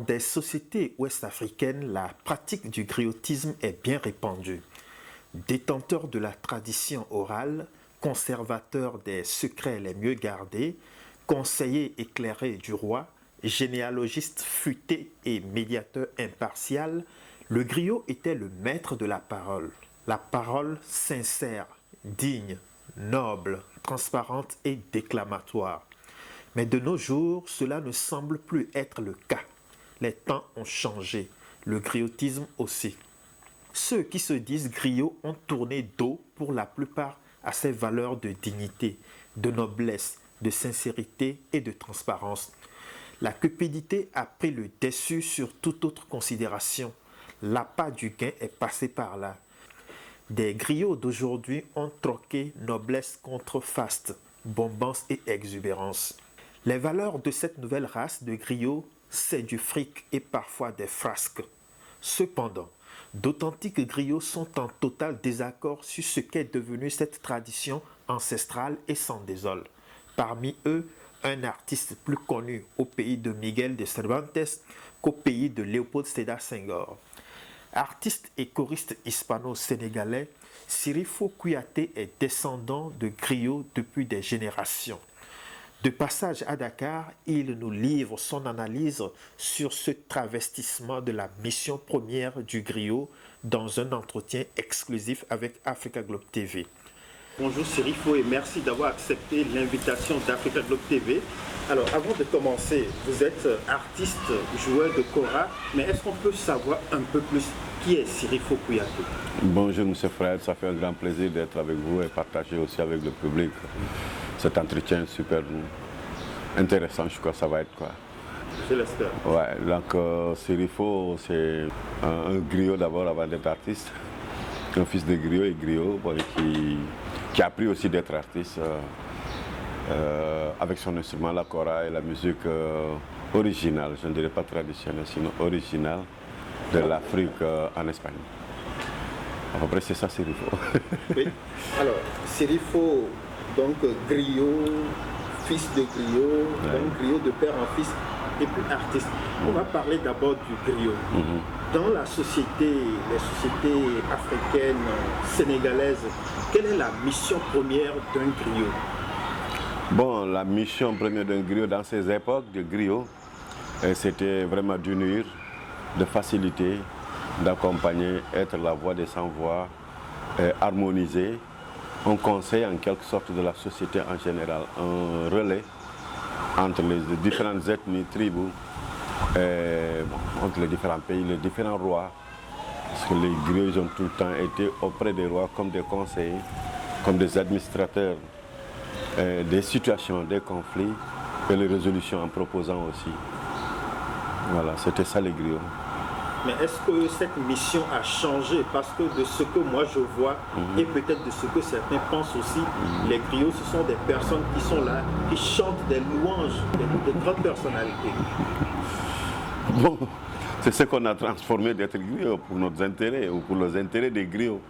des sociétés ouest-africaines, la pratique du griotisme est bien répandue. Détenteur de la tradition orale, conservateur des secrets les mieux gardés, conseiller éclairé du roi, généalogiste futé et médiateur impartial, le griot était le maître de la parole sincère, digne, noble, transparente et déclamatoire. Mais de nos jours, cela ne semble plus être le cas. Les temps ont changé, le griotisme aussi. Ceux qui se disent griots ont tourné dos pour la plupart à ces valeurs de dignité, de noblesse, de sincérité et de transparence. La cupidité a pris le dessus sur toute autre considération. L'appât du gain est passé par là. Des griots d'aujourd'hui ont troqué noblesse contre faste, bombance et exubérance. Les valeurs de cette nouvelle race de griots, c'est du fric et parfois des frasques. Cependant, d'authentiques griots sont en total désaccord sur ce qu'est devenue cette tradition ancestrale et s'en désolent. Parmi eux, un artiste plus connu au pays de Miguel de Cervantes qu'au pays de Léopold Sédar Senghor. Artiste et choriste hispano-sénégalais, Sirifo Kouyaté est descendant de griots depuis des générations. De passage à Dakar, il nous livre son analyse sur ce travestissement de la mission première du griot dans un entretien exclusif avec Africa Globe TV. Bonjour Sirifo et merci d'avoir accepté l'invitation d'Africa Globe TV. Alors avant de commencer, vous êtes artiste, joueur de kora, mais est-ce qu'on peut savoir un peu plus qui est Sirifo Kouyaté? Bonjour M. Fred, ça fait un grand plaisir d'être avec vous et partager aussi avec le public cet entretien super intéressant, je crois que ça va être quoi. Je l'espère. Ouais, donc Sirifo, c'est un griot d'abord avant d'être artiste, un fils de griot et griot bon, qui a appris aussi d'être artiste avec son instrument, la kora et la musique originale, je ne dirais pas traditionnelle, sinon originale de l'Afrique en Espagne. À peu près c'est ça Sirifo. Oui, alors Sirifo, donc griot, fils de griot, ouais. Donc griot de père en fils et puis artiste. On va parler d'abord du griot. Dans la société, les sociétés africaines, sénégalaises, quelle est la mission première d'un griot? Bon, la mission première d'un griot dans ces époques de griot, c'était vraiment d'unir, de faciliter, d'accompagner, être la voix des sans-voix, harmoniser, un conseil en quelque sorte de la société en général, un relais entre les différentes ethnies, tribus, entre les différents pays, les différents rois. Parce que les griots ont tout le temps été auprès des rois comme des conseillers, comme des administrateurs des situations, des conflits et les résolutions en proposant aussi. Voilà, c'était ça les griots. Mais est-ce que cette mission a changé? Parce que de ce que moi je vois, et peut-être de ce que certains pensent aussi, les griots, ce sont des personnes qui sont là, qui chantent des louanges, des grandes personnalités. Bon, c'est ce qu'on a transformé d'être griot pour nos intérêts ou pour les intérêts des griots.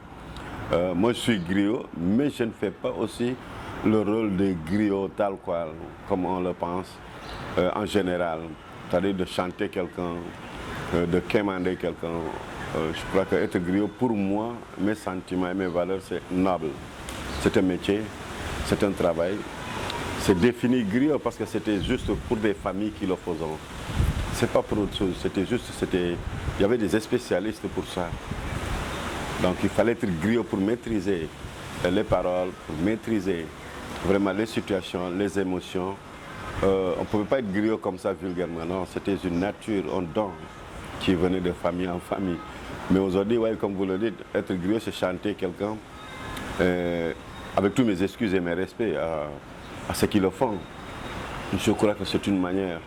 Moi je suis griot, mais je ne fais pas aussi le rôle de griot tel quel, comme on le pense en général. C'est-à-dire de chanter quelqu'un, de quémander quelqu'un. Je crois qu'être griot, pour moi, mes sentiments et mes valeurs, c'est noble. C'est un métier, c'est un travail. C'est défini griot parce que c'était juste pour des familles qui le faisaient. C'est pas pour autre chose, c'était juste, il y avait des spécialistes pour ça. Donc il fallait être griot pour maîtriser les paroles, pour maîtriser vraiment les situations, les émotions. On ne pouvait pas être griot comme ça vulgairement, non, c'était une nature, un don qui venait de famille en famille. Mais aujourd'hui, ouais, comme vous le dites, être griot, c'est chanter quelqu'un, avec tous mes excuses et mes respects à ceux qui le font. Je crois que c'est une manière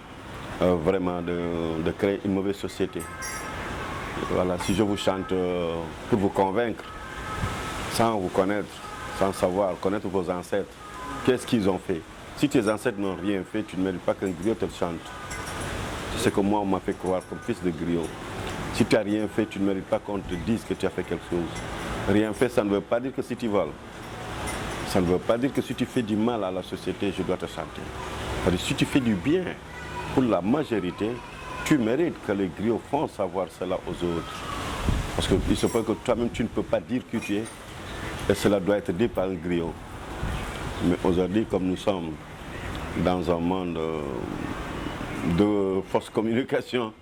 vraiment de créer une mauvaise société. Voilà, si je vous chante pour vous convaincre, sans vous connaître, sans savoir, connaître vos ancêtres, qu'est-ce qu'ils ont fait? Si tes ancêtres n'ont rien fait, tu ne mérites pas qu'un griot te chante. C'est ce que moi, on m'a fait croire comme fils de griot. Si tu n'as rien fait, tu ne mérites pas qu'on te dise que tu as fait quelque chose. Rien fait, ça ne veut pas dire que si tu voles. Ça ne veut pas dire que si tu fais du mal à la société, je dois te chanter. C'est-à-dire, si tu fais du bien pour la majorité, tu mérites que les griots font savoir cela aux autres. Parce qu'il se peut que toi-même, tu ne peux pas dire qui tu es. Et cela doit être dit par un griot. Mais aujourd'hui, comme nous sommes dans un monde de fausses communications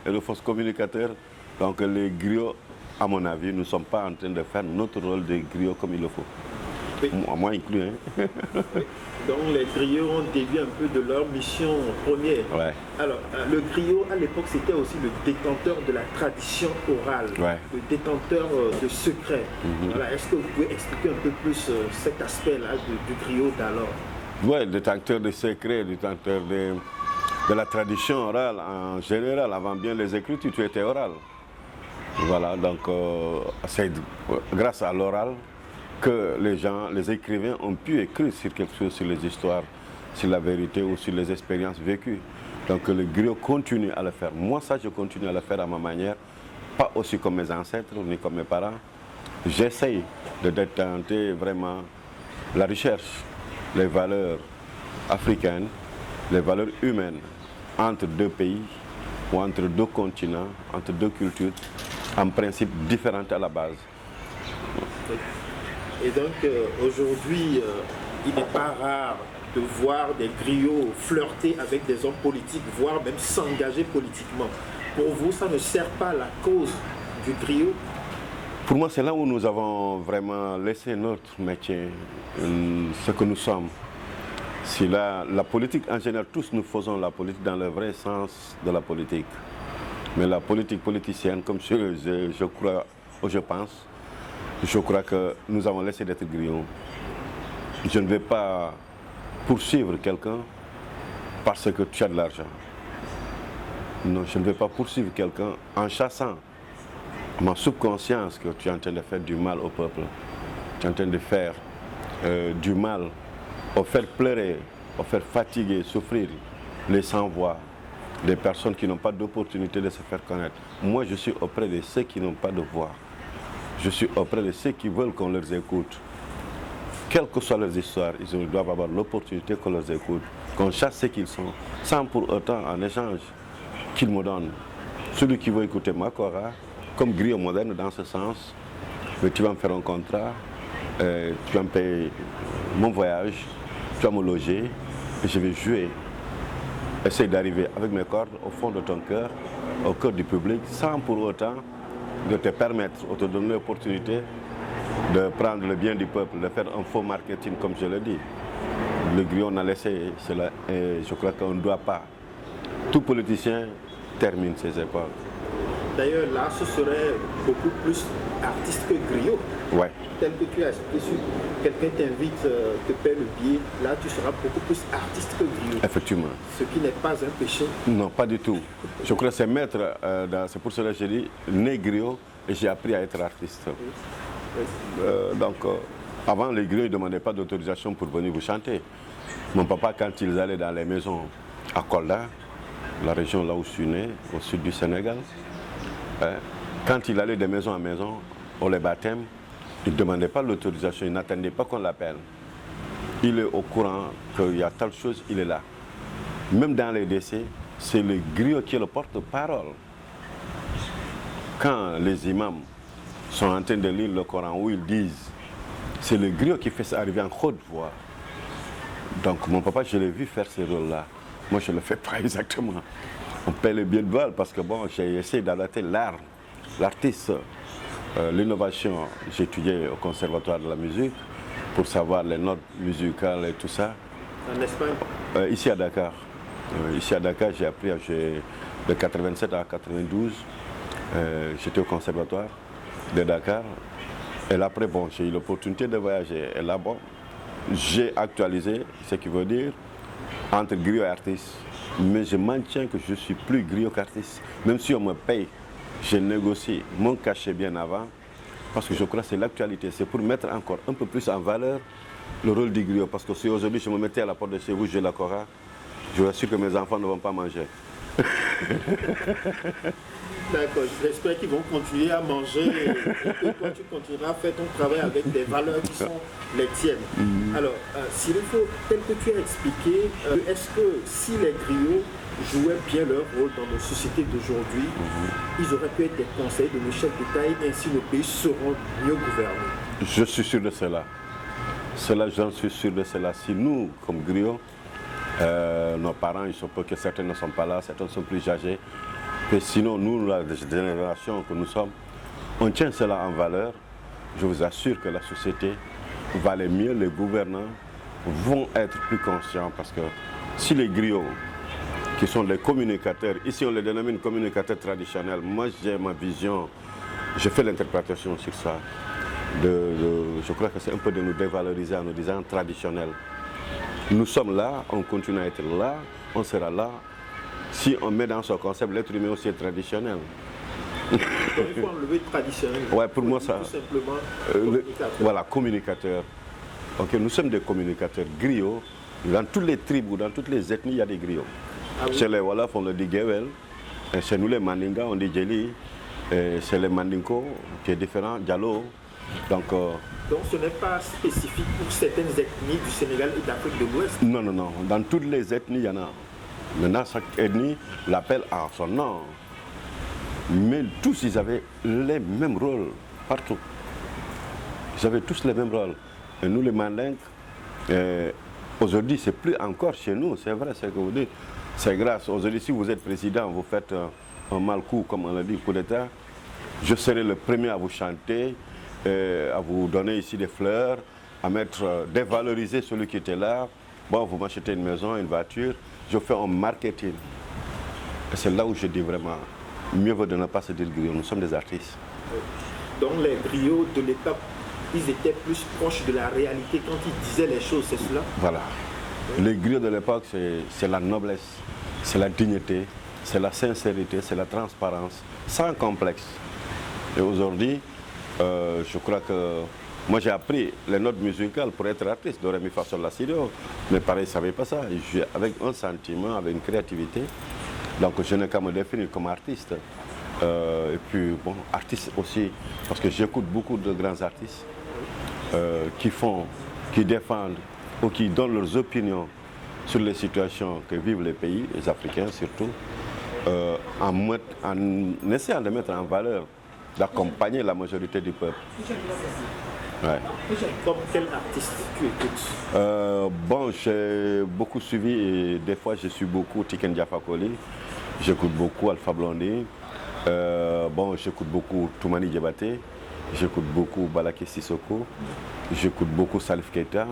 et de fausses communicateurs, donc les griots, à mon avis, nous ne sommes pas en train de faire notre rôle de griot comme il le faut. Oui. Moi inclus. Hein. Oui. Donc les griots ont déduit un peu de leur mission première. Ouais. Alors, le griot, à l'époque, c'était aussi le détenteur de la tradition orale, Ouais. le détenteur de secrets. Voilà. Est-ce que vous pouvez expliquer un peu plus cet aspect-là du griot d'alors? Oui, détenteur de secrets, détenteur de la tradition orale en général. Avant bien les écritures, tu étais oral. Voilà, donc c'est grâce à l'oral que les gens, les écrivains ont pu écrire sur quelque chose, sur les histoires, sur la vérité ou sur les expériences vécues. Donc le griot continue à le faire. Moi, ça, je continue à le faire à ma manière, pas aussi comme mes ancêtres ni comme mes parents. J'essaye de détenter vraiment la recherche, les valeurs africaines, les valeurs humaines entre deux pays ou entre deux continents, entre deux cultures, en principe différentes à la base. Et donc aujourd'hui, il n'est pas rare de voir des griots flirter avec des hommes politiques, voire même s'engager politiquement. Pour vous, ça ne sert pas la cause du griot? Pour moi, c'est là où nous avons vraiment laissé notre métier, ce que nous sommes. Si la politique en général, tous nous faisons la politique dans le vrai sens de la politique. Mais la politique politicienne, comme je crois ou je pense, je crois que nous avons laissé d'être griots. Je ne vais pas poursuivre quelqu'un parce que tu as de l'argent. Non, je ne vais pas poursuivre quelqu'un en chassant ma subconscience que tu es en train de faire du mal au peuple. Tu es en train de faire du mal, au faire pleurer, au faire fatiguer, souffrir les sans-voix, des personnes qui n'ont pas d'opportunité de se faire connaître. Moi, je suis auprès de ceux qui n'ont pas de voix. Je suis auprès de ceux qui veulent qu'on leur écoute. Quelles que soient leurs histoires, ils doivent avoir l'opportunité qu'on leur écoute, qu'on chasse ce qu'ils sont, sans pour autant, en échange, qu'ils me donnent. Celui qui veut écouter ma chora, comme griot moderne dans ce sens, mais tu vas me faire un contrat, tu vas me payer mon voyage, tu vas me loger, et je vais jouer. Essaye d'arriver avec mes cordes au fond de ton cœur, au cœur du public, sans pour autant de te permettre ou te donner l'opportunité de prendre le bien du peuple, de faire un faux marketing comme je le dis. Le griot on a laissé cela et je crois qu'on ne doit pas. Tout politicien termine ses époques. D'ailleurs, là, ce serait beaucoup plus artiste que griot. Ouais. Tel que tu as expliqué, quelqu'un t'invite, te paie le billet, là, tu seras beaucoup plus artiste que griot. Effectivement. Ce qui n'est pas un péché. Non, pas du tout. Je crois que c'est maître, c'est pour cela que j'ai dit, né griot, et j'ai appris à être artiste. Donc, avant, les griots ne demandaient pas d'autorisation pour venir vous chanter. Mon papa, quand ils allaient dans les maisons à Kolda, la région là où je suis né, au sud du Sénégal, quand il allait de maison en maison, pour les baptêmes, il ne demandait pas l'autorisation, il n'attendait pas qu'on l'appelle. Il est au courant qu'il y a telle chose, il est là. Même dans les décès, c'est le griot qui est le porte-parole. Quand les imams sont en train de lire le Coran, où ils disent, c'est le griot qui fait ça arriver en haute voix. Donc mon papa, je l'ai vu faire ce rôle-là. Moi, je ne le fais pas exactement. On paie le billet de vol parce que bon, j'ai essayé d'adapter l'art, l'artiste, l'innovation. J'ai étudié au conservatoire de la musique pour savoir les notes musicales et tout ça. En Espagne? Ici à Dakar. Ici à Dakar, j'ai appris de 87 à 92. J'étais au conservatoire de Dakar. Et là, après, bon, j'ai eu l'opportunité de voyager. Et là, bon, j'ai actualisé, ce qui veut dire, entre griot et artiste. Mais je maintiens que je suis plus griot qu'artiste. Même si on me paye, je négocie mon cachet bien avant. Parce que je crois que c'est l'actualité. C'est pour mettre encore un peu plus en valeur le rôle du griot. Parce que si aujourd'hui je me mettais à la porte de chez vous, j'ai la Cora, je vous assure que mes enfants ne vont pas manger. D'accord, j'espère qu'ils vont continuer à manger et que toi tu continueras à faire ton travail avec des valeurs qui sont les tiennes. Alors, s'il faut, tel que tu as expliqué, est-ce que si les griots jouaient bien leur rôle dans nos sociétés d'aujourd'hui, ils auraient pu être des conseillers de nos chefs d'État et ainsi nos pays seront mieux gouvernés. Je suis sûr de cela. J'en suis sûr de cela. Si nous, comme griots, nos parents, il se peut que certains ne sont pas là, certains sont plus âgés. Mais sinon, nous, la génération que nous sommes, on tient cela en valeur. Je vous assure que la société va aller mieux, les gouvernants vont être plus conscients parce que si les griots, qui sont des communicateurs, ici on les dénomine communicateurs traditionnels, moi j'ai ma vision, je fais l'interprétation sur ça. Je crois que c'est un peu de nous dévaloriser en nous disant traditionnels. Nous sommes là, on continue à être là, on sera là. Si on met dans ce concept, l'être humain aussi est traditionnel. Donc il faut enlever traditionnel. Ouais, pour moi ça. Tout simplement communicateur. Voilà, communicateur. Ok, nous sommes des communicateurs griots. Dans toutes les tribus, dans toutes les ethnies, il y a des griots. Ah, oui. Chez les Wolofs, on le dit Gewel. Et chez nous, les Mandingas, on dit Djeli. Et chez les Mandinko, qui est différent, Diallo. Donc ce n'est pas spécifique pour certaines ethnies du Sénégal et d'Afrique de l'Ouest? Non, non, non. Dans toutes les ethnies, il y en a. Maintenant, chaque ethnie l'appelle à son nom. Mais tous, ils avaient les mêmes rôles, partout. Ils avaient tous les mêmes rôles. Et nous, les Mandinks, aujourd'hui, c'est plus encore chez nous, c'est vrai, c'est ce que vous dites. C'est grâce. Aujourd'hui, si vous êtes président, vous faites un mal coup, comme on l'a dit, coup d'État, je serai le premier à vous chanter, à vous donner ici des fleurs, à dévaloriser celui qui était là. Bon, vous m'achetez une maison, une voiture, je fais un marketing. Et c'est là où je dis vraiment, mieux vaut de ne pas se dire griot, nous sommes des artistes. Donc les griots de l'époque, ils étaient plus proches de la réalité quand ils disaient les choses, c'est cela? Voilà. Les griots de l'époque, c'est la noblesse, c'est la dignité, c'est la sincérité, c'est la transparence, sans complexe. Et aujourd'hui, je crois que moi j'ai appris les notes musicales pour être artiste, do, ré, mi, fa, sol, la, si, do. Mais pareil, je ne savais pas ça. Je suis avec un sentiment, avec une créativité. Donc je n'ai qu'à me définir comme artiste. Et puis, bon, artiste aussi, parce que j'écoute beaucoup de grands artistes qui défendent ou qui donnent leurs opinions sur les situations que vivent les pays, les Africains surtout, en essayant de mettre en valeur, d'accompagner la majorité du peuple. Ouais. Comme quel artiste tu écoutes? Bon, j'ai beaucoup suivi et des fois je suis beaucoup Tiken Jah Fakoly, j'écoute beaucoup Alpha Blondy, bon, j'écoute beaucoup Toumani Diabaté, j'écoute beaucoup Balaké Sissoko, j'écoute beaucoup Salif Keita,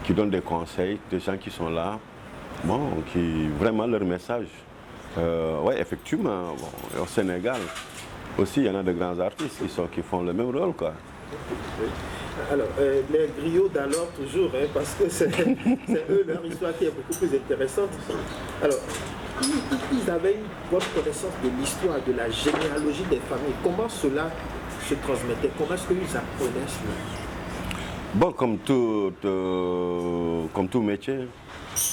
qui donnent des conseils, des gens qui sont là, bon, qui vraiment leur message. Oui, effectivement, bon, au Sénégal aussi, il y en a de grands artistes qui font le même rôle, quoi. Alors, les griots d'alors toujours, hein, parce que c'est eux, leur histoire qui est beaucoup plus intéressante. Alors, ils avaient une bonne connaissance de l'histoire, de la généalogie des familles. Comment cela se transmettait? Comment est-ce qu'ils apprenaient cela? Bon, comme tout métier,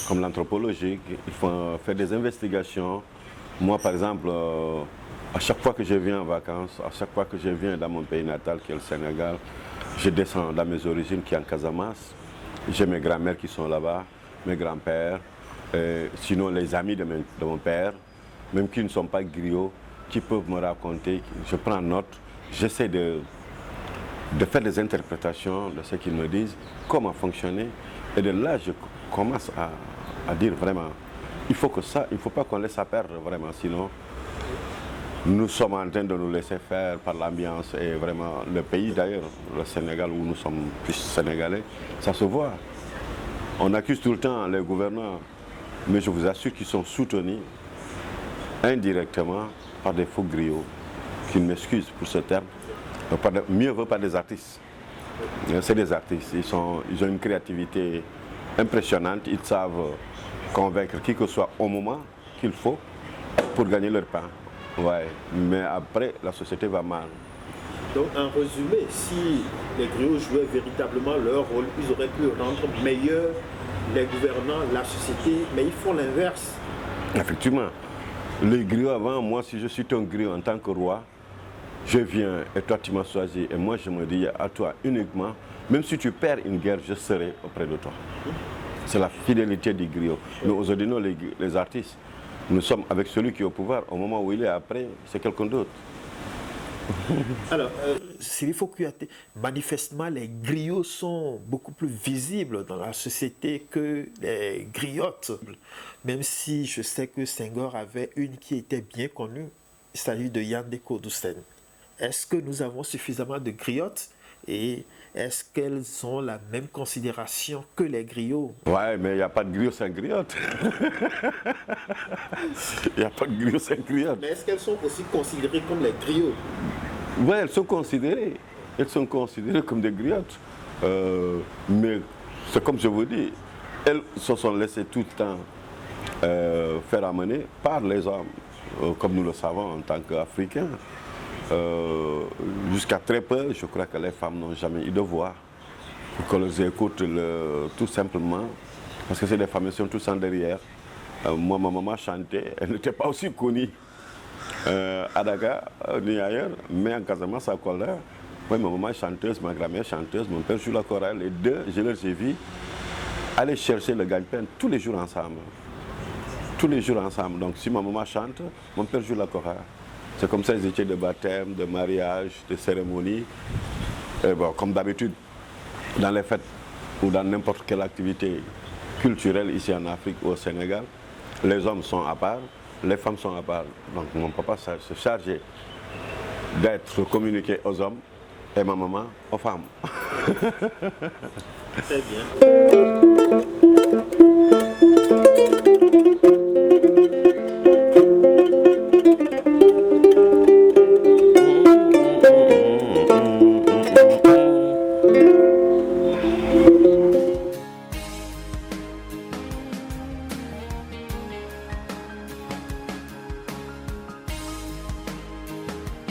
comme l'anthropologie, il faut faire des investigations. Moi, par exemple, à chaque fois que je viens en vacances, à chaque fois que je viens dans mon pays natal, qui est le Sénégal, je descends dans mes origines, qui est en Casamance. J'ai mes grands-mères qui sont là-bas, mes grands-pères, sinon les amis de mon père, même qui ne sont pas griots, qui peuvent me raconter. Je prends note, j'essaie de faire des interprétations de ce qu'ils me disent, comment fonctionner. Et de là, je commence à dire vraiment, il faut pas qu'on laisse ça perdre vraiment, sinon nous sommes en train de nous laisser faire par l'ambiance et vraiment le pays d'ailleurs, le Sénégal où nous sommes plus sénégalais, ça se voit. On accuse tout le temps les gouvernants, mais je vous assure qu'ils sont soutenus indirectement par des faux griots, qui m'excusent pour ce terme, mieux vaut pas des artistes. C'est des artistes, ils ont une créativité impressionnante, ils savent convaincre qui que ce soit au moment qu'il faut pour gagner leur pain. Ouais, mais après, la société va mal. Donc, en résumé, si les griots jouaient véritablement leur rôle, ils auraient pu rendre meilleurs les gouvernants, la société, mais ils font l'inverse. Effectivement. Les griots avant, moi, si je suis ton griot en tant que roi, je viens et toi, tu m'as choisi. Et moi, je me dis à toi uniquement, même si tu perds une guerre, je serai auprès de toi. C'est la fidélité du griot. Mais aujourd'hui, les artistes, Nous sommes avec celui qui est au pouvoir. Au moment où il est après, c'est quelqu'un d'autre. Alors, Sirifo Kouyaté, manifestement, les griots sont beaucoup plus visibles dans la société que les griottes. Même si je sais que Senghor avait une qui était bien connue, il s'agit de Yandé Koudoussen. Est-ce que nous avons suffisamment de griottes et est-ce qu'elles ont la même considération que les griots? Ouais, mais il n'y a pas de griot sans griotte. Il n'y a pas de griot sans griotte. Mais est-ce qu'elles sont aussi considérées comme les griots? Oui, elles sont considérées. Elles sont considérées comme des griottes. Mais c'est comme je vous dis, elles se sont laissées tout le temps faire amener par les hommes, comme nous le savons en tant qu'Africains. Jusqu'à très peu, je crois que les femmes n'ont jamais eu de voix. Pour qu'on les écoute tout simplement, parce que c'est des femmes qui sont tous en derrière. Moi, ma maman chantait, elle n'était pas aussi connue à Dakar ni ailleurs, mais en Casamance, à Kolda. Moi, ma maman est chanteuse, ma grand-mère est chanteuse, mon père joue la chorale. Les deux, je les ai vus aller chercher le gagne-pain tous les jours ensemble. Tous les jours ensemble. Donc si ma maman chante, mon père joue la chorale. C'est comme ça ils étaient de baptême, de mariage, de cérémonie. Et bon, comme d'habitude, dans les fêtes ou dans n'importe quelle activité culturelle ici en Afrique ou au Sénégal, les hommes sont à part, les femmes sont à part. Donc mon papa se chargeait d'être communiqué aux hommes et ma maman aux femmes. Très bien.